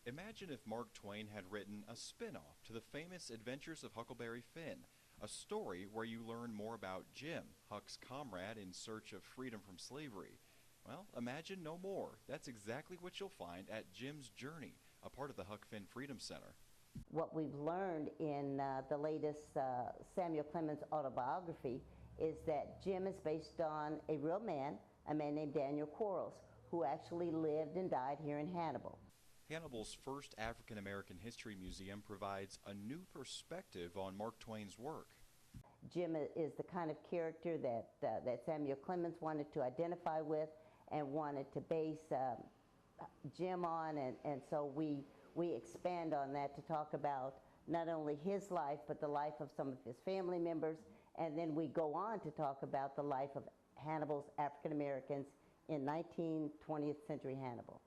Imagine if Mark Twain had written a spin-off to the famous Adventures of Huckleberry Finn, a story where you learn more about Jim, Huck's comrade in search of freedom from slavery. Well, imagine no more. That's exactly what you'll find at Jim's Journey, a part of the Huck Finn Freedom Center. What we've learned in the latest Samuel Clemens autobiography is that Jim is based on a real man, a man named Daniel Quarles, who actually lived and died here in Hannibal. Hannibal's first African American History Museum provides a new perspective on Mark Twain's work. Jim is the kind of character that Samuel Clemens wanted to identify with and wanted to base Jim on, and so we expand on that to talk about not only his life but the life of some of his family members, and then we go on to talk about the life of Hannibal's African Americans in 20th century Hannibal.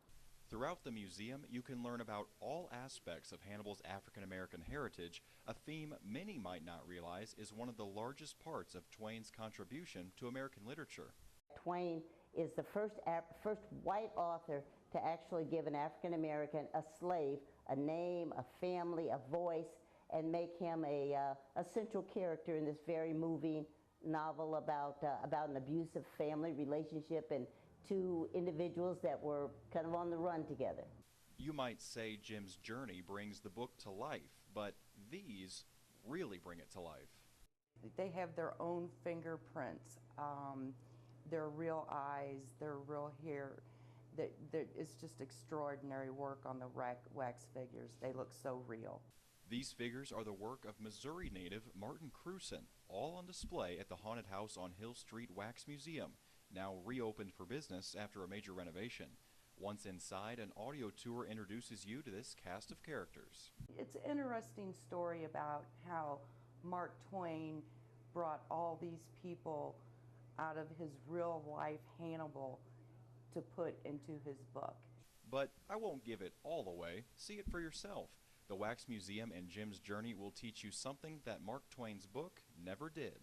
Throughout the museum, you can learn about all aspects of Hannibal's African American heritage, a theme many might not realize is one of the largest parts of Twain's contribution to American literature. Twain is the first white author to actually give an African American, a slave, a name, a family, a voice, and make him a central character in this very moving novel about an abusive family relationship and two individuals that were kind of on the run together. You might say Jim's Journey brings the book to life, but these really bring it to life. They have their own fingerprints, their real eyes, their real hair. It's just extraordinary work on the wax figures. They look so real. These figures are the work of Missouri native Martin Cruson, all on display at the Haunted House on Hill Street Wax Museum, now reopened for business after a major renovation. Once inside, an audio tour introduces you to this cast of characters. It's an interesting story about how Mark Twain brought all these people out of his real life Hannibal to put into his book. But I won't give it all away. See it for yourself. The Wax Museum and Jim's Journey will teach you something that Mark Twain's book never did.